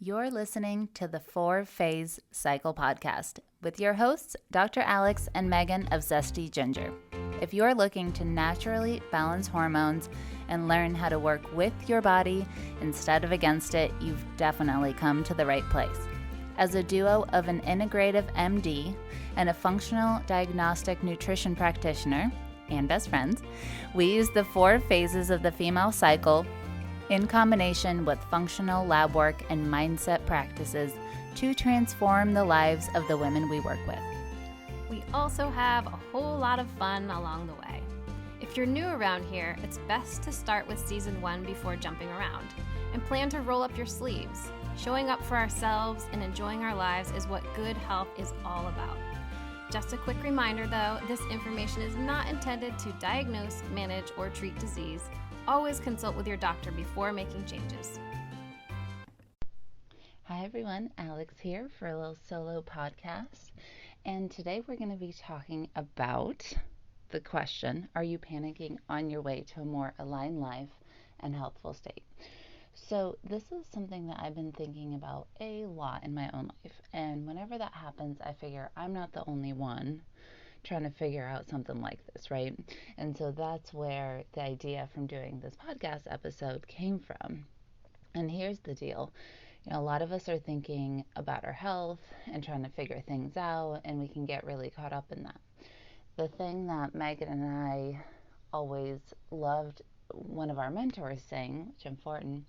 You're listening to the 4-Phase Cycle podcast with your hosts, Dr. Alex and Megan of ZESTY Ginger. If you're looking to naturally balance hormones and learn how to work with your body instead of against it, you've definitely come to the right place. As a duo of an integrative MD and a functional diagnostic nutrition practitioner and best friends, we use the 4 phases of the female cycle in combination with functional lab work and mindset practices to transform the lives of the women we work with. We also have a whole lot of fun along the way. If you're new around here, it's best to start with season 1 before jumping around and plan to roll up your sleeves. Showing up for ourselves and enjoying our lives is what good health is all about. Just a quick reminder though, this information is not intended to diagnose, manage, or treat disease. Always consult with your doctor before making changes. Hi everyone, Alex here for a little solo podcast. And today we're going to be talking about the question, are you panicking on your way to a more aligned life and healthful state? So this is something that I've been thinking about a lot in my own life. And whenever that happens, I figure I'm not the only one trying to figure out something like this, right? And so that's where the idea from doing this podcast episode came from. And here's the deal. A lot of us are thinking about our health and trying to figure things out, and we can get really caught up in that. The thing that Megan and I always loved one of our mentors saying, which is important,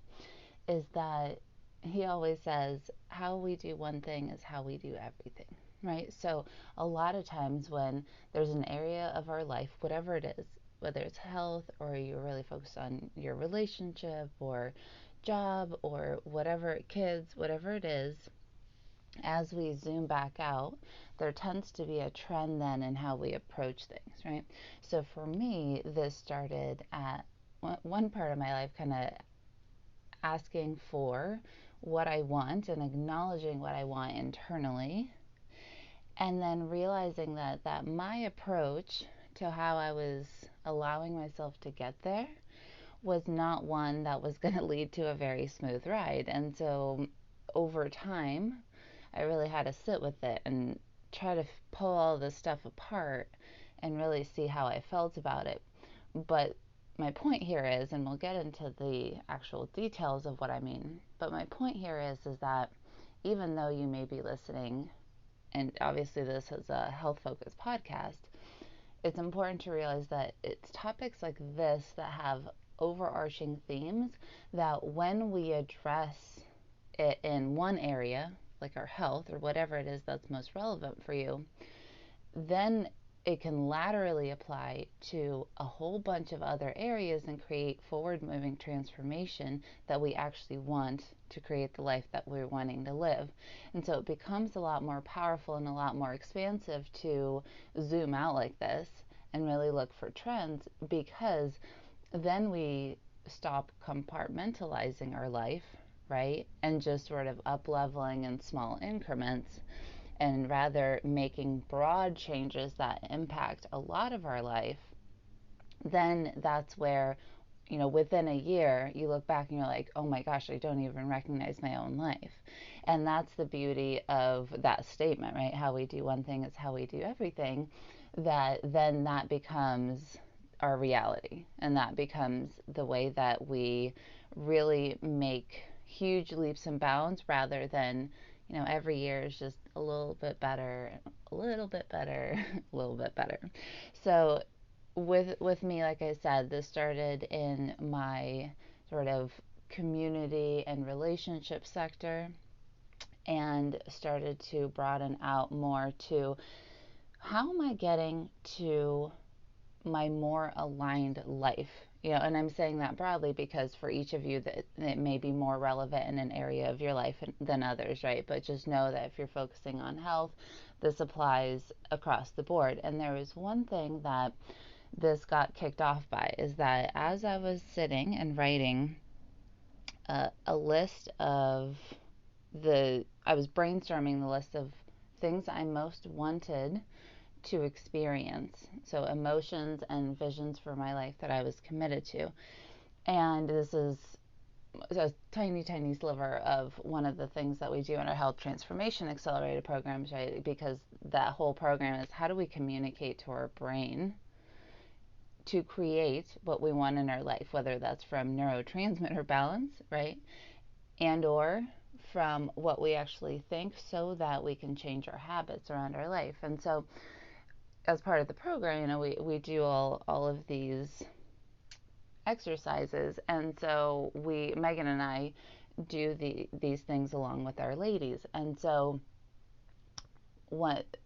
is that he always says, how we do one thing is how we do everything, right? So a lot of times when there's an area of our life, whatever it is, whether it's health or you're really focused on your relationship or job or whatever, kids, whatever it is, as we zoom back out, there tends to be a trend then in how we approach things, right? So for me, this started at one part of my life, kind of asking for what I want and acknowledging what I want internally, and then realizing that my approach to how I was allowing myself to get there was not one that was going to lead to a very smooth ride. And so over time, I really had to sit with it and try to pull all this stuff apart and really see how I felt about it. But my point here is, and we'll get into the actual details of what I mean, but my point here is that even though you may be listening, and obviously this is a health focused podcast, it's important to realize that it's topics like this that have overarching themes that when we address it in one area, like our health or whatever it is that's most relevant for you, then it can laterally apply to a whole bunch of other areas and create forward moving transformation that we actually want to create the life that we're wanting to live. And so it becomes a lot more powerful and a lot more expansive to zoom out like this and really look for trends, because then we stop compartmentalizing our life, right? And just sort of up leveling in small increments, and rather making broad changes that impact a lot of our life. Then that's where, within a year, you look back and you're like, oh my gosh, I don't even recognize my own life. And that's the beauty of that statement, right? How we do one thing is how we do everything. That then that becomes our reality, and that becomes the way that we really make huge leaps and bounds, rather than every year is just a little bit better, a little bit better, a little bit better. So with me, like I said, this started in my sort of community and relationship sector, and started to broaden out more to how am I getting to my more aligned life. And I'm saying that broadly because for each of you that it may be more relevant in an area of your life than others, right? But just know that if you're focusing on health, this applies across the board. And there was one thing that this got kicked off by, is that as I was sitting and writing a list of I was brainstorming the list of things I most wanted to experience. So emotions and visions for my life that I was committed to. And this is a tiny, tiny sliver of one of the things that we do in our Health Transformation Accelerator programs, right? Because that whole program is how do we communicate to our brain to create what we want in our life, whether that's from neurotransmitter balance, right? And or from what we actually think so that we can change our habits around our life. And so as part of the program, we do all of these exercises. And so Megan and I do these things along with our ladies. And so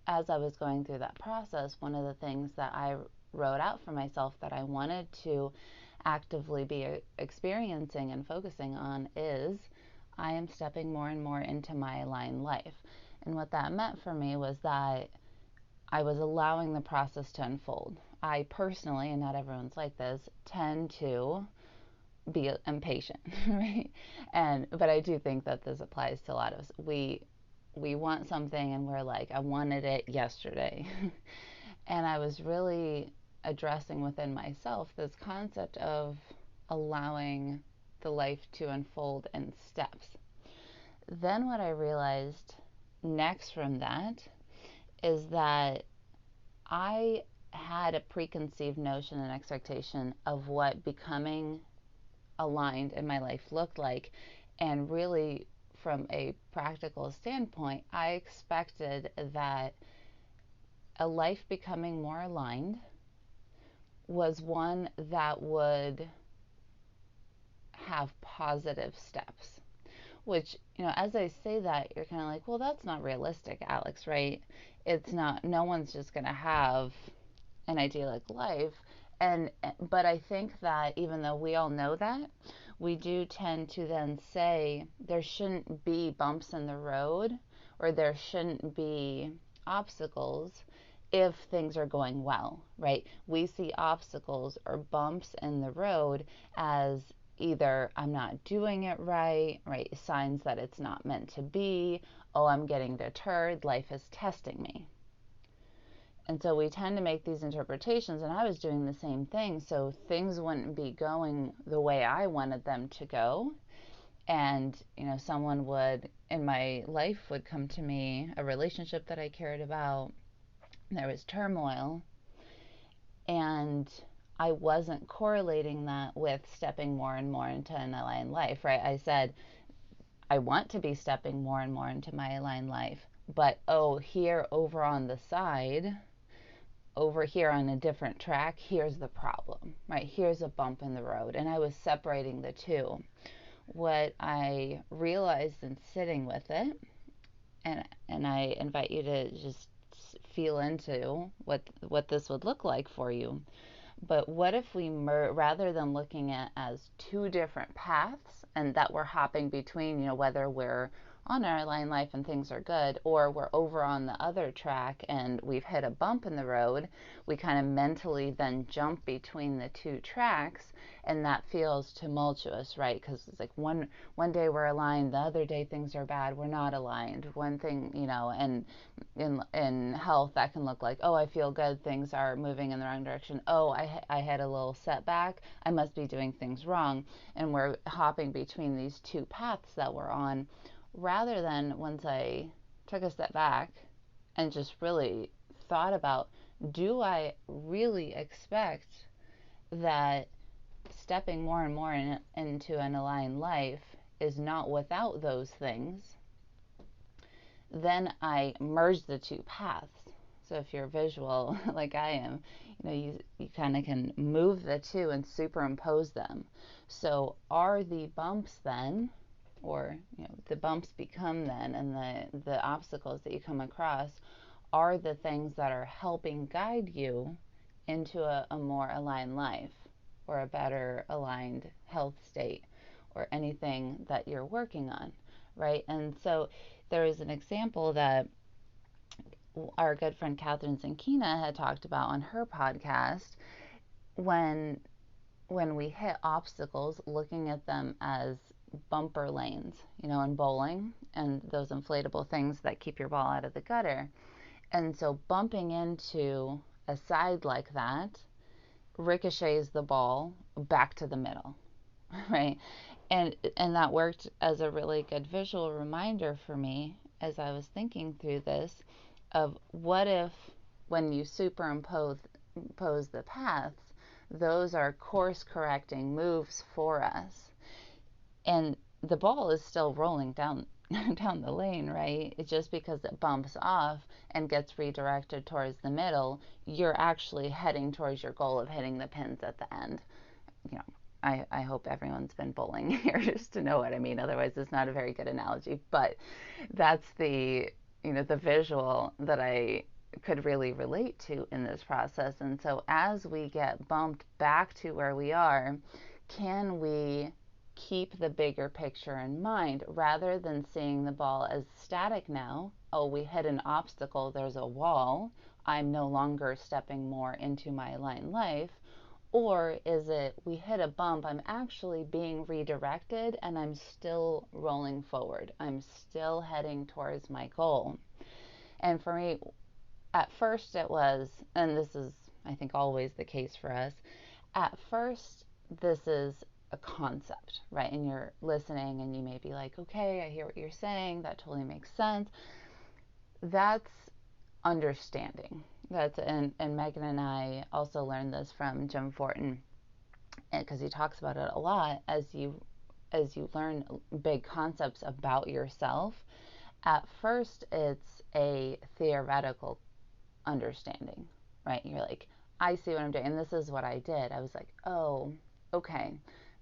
as I was going through that process, one of the things that I wrote out for myself that I wanted to actively be experiencing and focusing on is I am stepping more and more into my aligned life. And what that meant for me was that I was allowing the process to unfold. I personally, and not everyone's like this, tend to be impatient, right? But I do think that this applies to a lot of us. We want something and we're like, I wanted it yesterday. And I was really addressing within myself this concept of allowing the life to unfold in steps. Then what I realized next from that is that I had a preconceived notion and expectation of what becoming aligned in my life looked like. And really, from a practical standpoint, I expected that a life becoming more aligned was one that would have positive steps. Which, as I say that, you're kind of like, well, that's not realistic, Alex, right? It's not, no one's just going to have an idyllic life. But I think that even though we all know that, we do tend to then say there shouldn't be bumps in the road or there shouldn't be obstacles if things are going well, right? We see obstacles or bumps in the road as either I'm not doing it right, signs that it's not meant to be, oh, I'm getting deterred, life is testing me. And so we tend to make these interpretations, and I was doing the same thing. So things wouldn't be going the way I wanted them to go. And, someone in my life would come to me, a relationship that I cared about, there was turmoil, and I wasn't correlating that with stepping more and more into an aligned life, right? I said, I want to be stepping more and more into my aligned life, but here over on the side, over here on a different track, here's the problem, right? Here's a bump in the road. And I was separating the two. What I realized in sitting with it, and I invite you to just feel into what this would look like for you. But what if we, rather than looking at as two different paths and that we're hopping between, whether we're on our line life and things are good, or we're over on the other track and we've hit a bump in the road, we kind of mentally then jump between the two tracks, and that feels tumultuous, right? Because it's like one day we're aligned, the other day things are bad, we're not aligned. One thing, and in health that can look like, oh, I feel good, things are moving in the wrong direction. Oh, I had a little setback, I must be doing things wrong. And we're hopping between these two paths that we're on, rather than once I took a step back and just really thought about, do I really expect that stepping more and more into an aligned life is not without those things? Then I merge the two paths. So if you're visual like I am, you kind of can move the two and superimpose them. So are the bumps then, or the bumps become then, and the obstacles that you come across are the things that are helping guide you into a more aligned life, or a better aligned health state, or anything that you're working on, right? And so there is an example that our good friend Catherine Zankina had talked about on her podcast, when we hit obstacles, looking at them as bumper lanes, in bowling, and those inflatable things that keep your ball out of the gutter. And so bumping into a side like that ricochets the ball back to the middle, right? And that worked as a really good visual reminder for me as I was thinking through this of what if when you superimpose the paths, those are course correcting moves for us, and the ball is still rolling down down the lane, right? It's just because it bumps off and gets redirected towards the middle, you're actually heading towards your goal of hitting the pins at the end. You know, I hope everyone's been bowling here just to know what I mean. Otherwise, it's not a very good analogy. But that's the visual that I could really relate to in this process. And so as we get bumped back to where we are, can we keep the bigger picture in mind rather than seeing the ball as static now? Oh, we hit an obstacle, there's a wall. I'm no longer stepping more into my aligned life. Or is it we hit a bump, I'm actually being redirected and I'm still rolling forward. I'm still heading towards my goal. And for me, at first it was, and this is, I think, always the case for us, at first, this is a concept, right? And you're listening and you may be like, okay, I hear what you're saying. That totally makes sense. That's understanding. And Megan and I also learned this from Jim Fortin, because he talks about it a lot as you learn big concepts about yourself. At first, it's a theoretical understanding, right? You're like, I see what I'm doing, and this is what I did. I was like, oh, okay.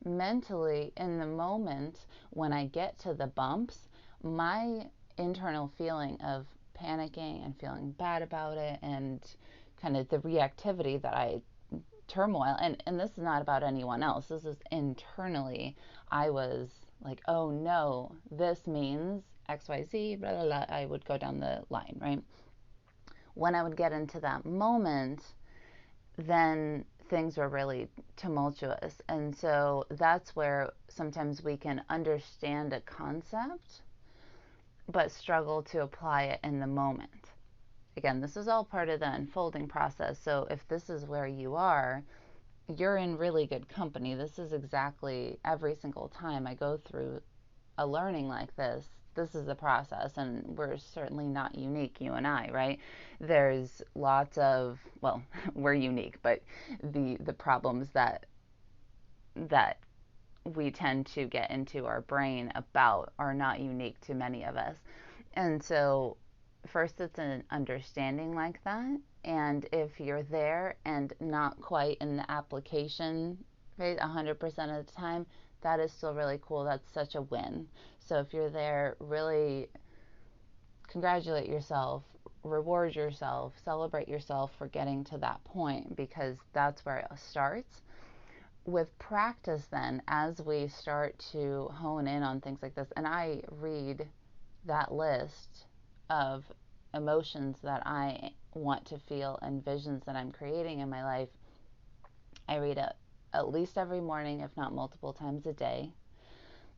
Mentally, in the moment when I get to the bumps, my internal feeling of panicking and feeling bad about it and kind of the reactivity that I turmoil, and this is not about anyone else, this is internally. I was like, oh no, this means XYZ, blah, blah, blah. I would go down the line, right? When I would get into that moment, then things were really tumultuous. And so that's where sometimes we can understand a concept, but struggle to apply it in the moment. Again, this is all part of the unfolding process. So if this is where you are, you're in really good company. This is exactly every single time I go through a learning like this is the process, and we're certainly not unique, you and I, right? There's lots of, well, we're unique, but the problems that we tend to get into our brain about are not unique to many of us. And so first it's an understanding like that, and if you're there and not quite in the application right 100% of the time, that is still really cool. That's such a win. So if you're there, really congratulate yourself, reward yourself, celebrate yourself for getting to that point, because that's where it starts. With practice, then, as we start to hone in on things like this, and I read that list of emotions that I want to feel and visions that I'm creating in my life, I read it at least every morning, if not multiple times a day,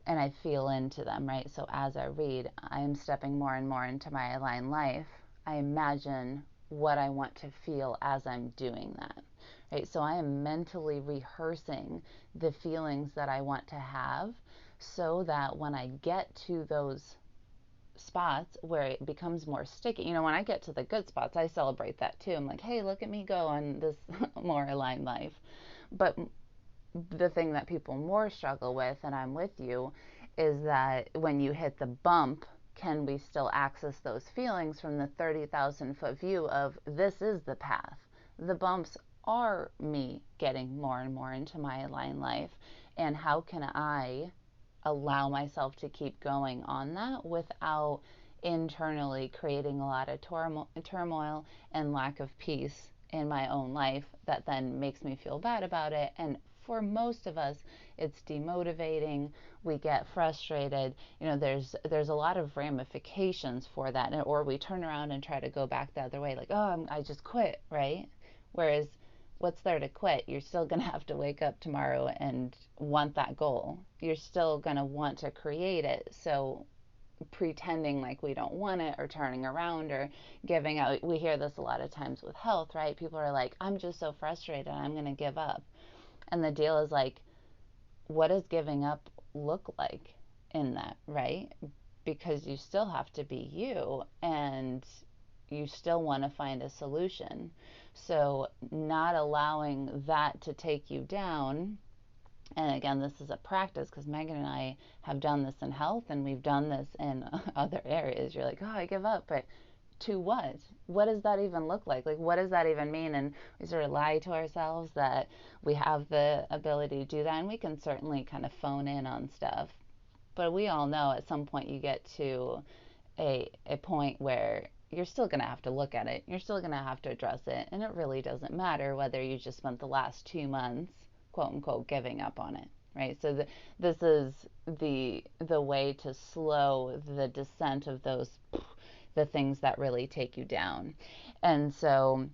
and I feel into them, right? So as I read, I am stepping more and more into my aligned life. I imagine what I want to feel as I'm doing that, right? So I am mentally rehearsing the feelings that I want to have, so that when I get to those spots where it becomes more sticky, when I get to the good spots, I celebrate that too. I'm like, hey, look at me go on this more aligned life. But the thing that people more struggle with, and I'm with you, is that when you hit the bump, can we still access those feelings from the 30,000 foot view of this is the path? The bumps are me getting more and more into my aligned life. And how can I allow myself to keep going on that without internally creating a lot of turmoil and lack of peace in my own life that then makes me feel bad about it? And for most of us, it's demotivating. We get frustrated. There's a lot of ramifications for that, or we turn around and try to go back the other way, like, oh, I just quit, right? Whereas, what's there to quit? You're still going to have to wake up tomorrow and want that goal. You're still going to want to create it. So pretending like we don't want it, or turning around, or giving out. We hear this a lot of times with health, right? People are like, I'm just so frustrated, I'm going to give up. And the deal is like, what does giving up look like in that, right? Because you still have to be you, and you still want to find a solution. So, not allowing that to take you down. And again, this is a practice because Megan and I have done this in health, and we've done this in other areas. You're like, oh, I give up. But to what? What does that even look like? Like, what does that even mean? And we sort of lie to ourselves that we have the ability to do that. And we can certainly kind of phone in on stuff. But we all know at some point you get to a point where you're still going to have to look at it. You're still going to have to address it. And it really doesn't matter whether you just spent the last 2 months, quote unquote, giving up on it. Right. So this is the way to slow the descent of the things that really take you down. And so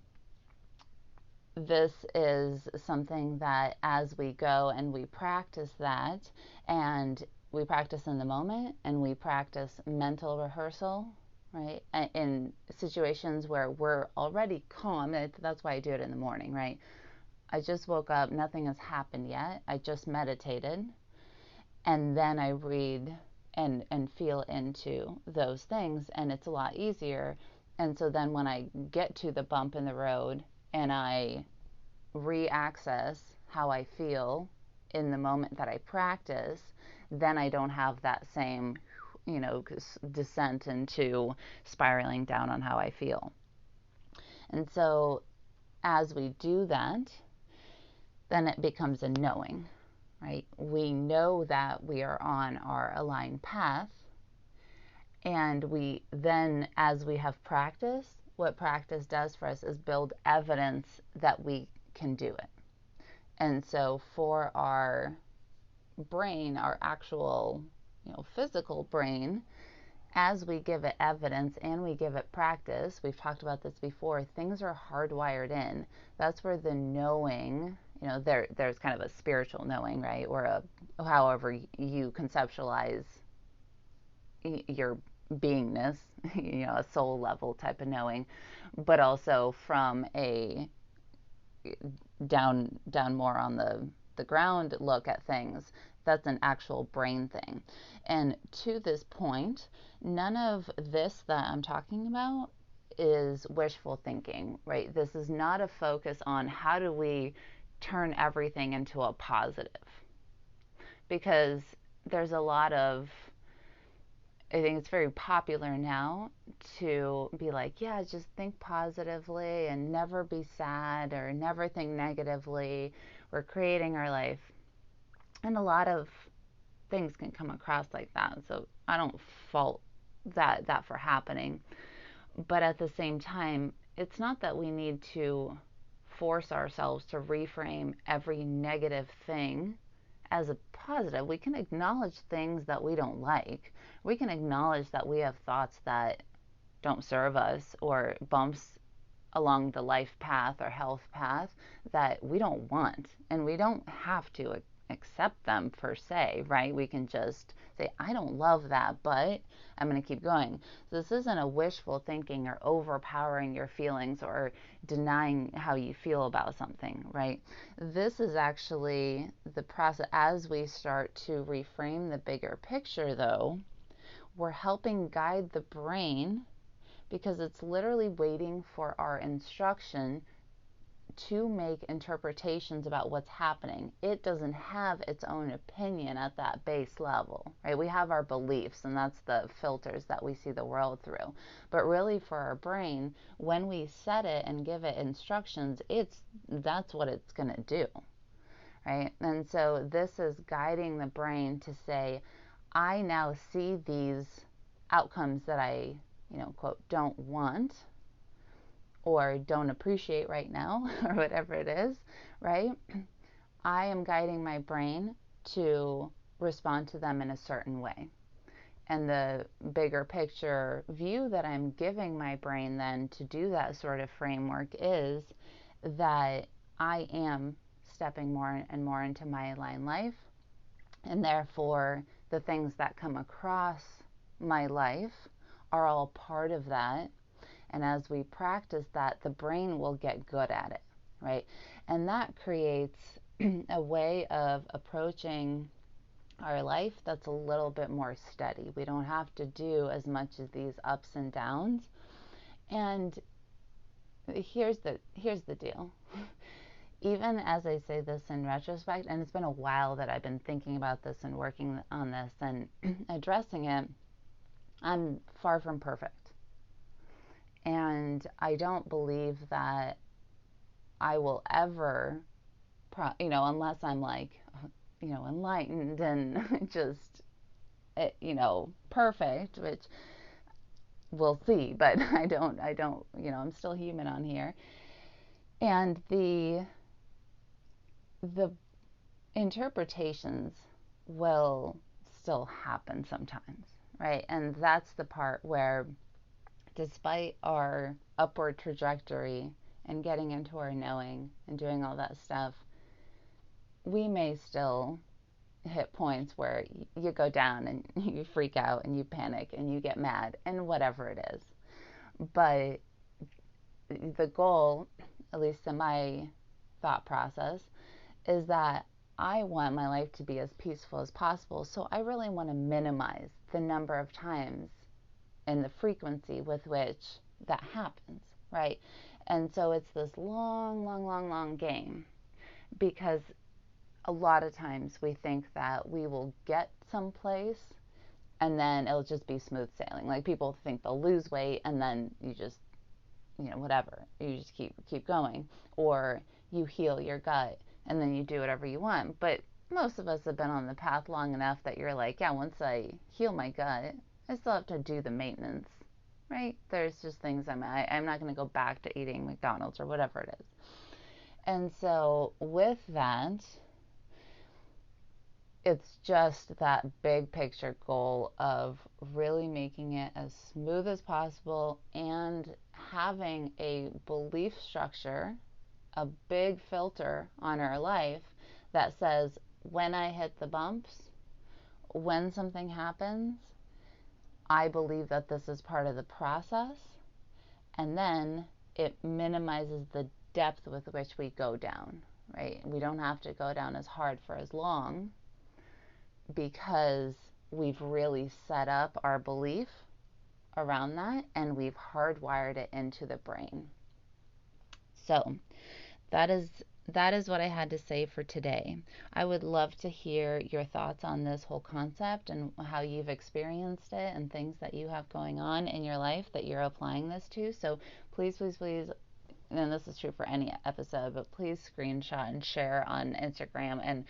this is something that as we go and we practice that, and we practice in the moment, and we practice mental rehearsal, right? In situations where we're already calm, that's why I do it in the morning, right? I just woke up, nothing has happened yet. I just meditated, and then I read and feel into those things, and it's a lot easier. And so then when I get to the bump in the road and I re-access how I feel in the moment that I practice, then I don't have that same, descent into spiraling down on how I feel. And so as we do that, then it becomes a knowing, right? We know that we are on our aligned path. And we then, as we have practice, what practice does for us is build evidence that we can do it. And so for our brain, our actual, physical brain, as we give it evidence and we give it practice, we've talked about this before, things are hardwired in. That's where the knowing, there's kind of a spiritual knowing, right? Or however you conceptualize your beingness, a soul level type of knowing, but also from a down more on the ground look at things. That's an actual brain thing. And to this point, none of this that I'm talking about is wishful thinking, right? This is not a focus on how do we turn everything into a positive, because there's a lot of, I think it's very popular now to be like, yeah, just think positively and never be sad or never think negatively. We're creating our life. And a lot of things can come across like that. So I don't fault that for happening. But at the same time, it's not that we need to force ourselves to reframe every negative thing as a positive. We can acknowledge things that we don't like. We can acknowledge that we have thoughts that don't serve us, or bumps along the life path or health path that we don't want. And we don't have to accept them per se, right? We can just say, I don't love that, but I'm going to keep going. So this isn't a wishful thinking or overpowering your feelings or denying how you feel about something, right? This is actually the process. As we start to reframe the bigger picture, though, we're helping guide the brain, because it's literally waiting for our instruction to make interpretations about what's happening. It doesn't have its own opinion at that base level, right? We have our beliefs, and that's the filters that we see the world through. But really, for our brain, when we set it and give it instructions, that's what it's going to do, right? And so this is guiding the brain to say, I now see these outcomes that I, quote, don't want or don't appreciate right now, or whatever it is, right? I am guiding my brain to respond to them in a certain way. And the bigger picture view that I'm giving my brain then to do that sort of framework is that I am stepping more and more into my aligned life, and therefore the things that come across my life are all part of that. And as we practice that, the brain will get good at it, right? And that creates a way of approaching our life that's a little bit more steady. We don't have to do as much of these ups and downs. And here's the deal. Even as I say this in retrospect, and it's been a while that I've been thinking about this and working on this and addressing it, I'm far from perfect. And I don't believe that I will ever, unless I'm like, enlightened and just, perfect, which we'll see. But I don't, I'm still human on here. And the interpretations will still happen sometimes, right? And that's the part where, despite our upward trajectory and getting into our knowing and doing all that stuff, we may still hit points where you go down and you freak out and you panic and you get mad and whatever it is. But the goal, at least in my thought process, is that I want my life to be as peaceful as possible. So I really want to minimize the number of times and the frequency with which that happens, right? And so it's this long game, because a lot of times we think that we will get someplace and then it'll just be smooth sailing. Like, people think they'll lose weight and then you just, whatever, you just keep going, or you heal your gut and then you do whatever you want. But most of us have been on the path long enough that you're like, yeah, once I heal my gut, I still have to do the maintenance, right? There's just things I'm not going to go back to eating McDonald's or whatever it is. And so with that, it's just that big picture goal of really making it as smooth as possible and having a belief structure, a big filter on our life that says, when I hit the bumps, when something happens, I believe that this is part of the process. And then it minimizes the depth with which we go down, right? We don't have to go down as hard for as long, because we've really set up our belief around that and we've hardwired it into the brain. So that is what I had to say for today. I would love to hear your thoughts on this whole concept and how you've experienced it and things that you have going on in your life that you're applying this to. So please, and this is true for any episode, but please screenshot and share on Instagram, and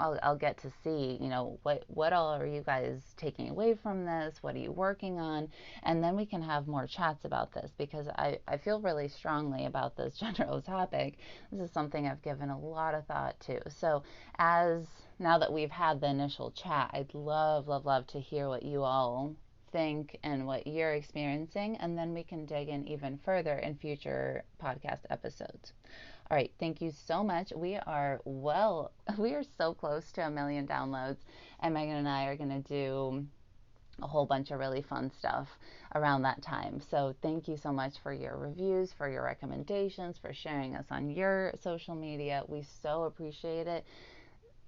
I'll get to see, what all are you guys taking away from this? What are you working on? And then we can have more chats about this, because I feel really strongly about this general topic. This is something I've given a lot of thought to. So now that we've had the initial chat, I'd love to hear what you all think and what you're experiencing, and then we can dig in even further in future podcast episodes. All right, thank you so much. We are so close to 1 million downloads, and Megan and I are going to do a whole bunch of really fun stuff around that time. So thank you so much for your reviews, for your recommendations, for sharing us on your social media. We so appreciate it.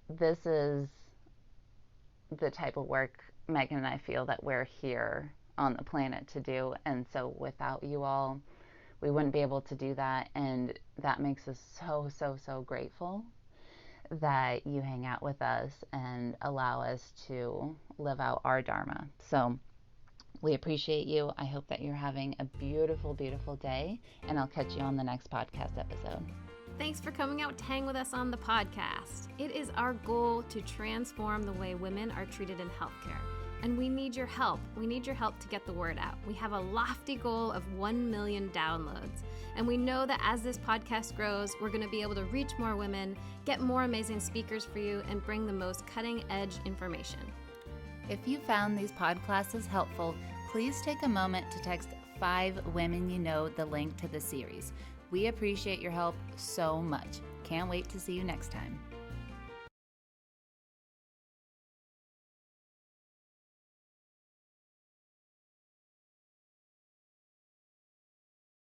This is the type of work Megan and I feel that we're here on the planet to do. And so without you all, we wouldn't be able to do that. And that makes us so grateful that you hang out with us and allow us to live out our Dharma. So we appreciate you. I hope that you're having a beautiful day, and I'll catch you on the next podcast episode. Thanks for coming out to hang with us on the podcast. It is our goal to transform the way women are treated in healthcare. And we need your help. We need your help to get the word out. We have a lofty goal of 1 million downloads. And we know that as this podcast grows, we're going to be able to reach more women, get more amazing speakers for you, and bring the most cutting edge information. If you found these podcasts helpful, please take a moment to text 5 women you know the link to the series. We appreciate your help so much. Can't wait to see you next time.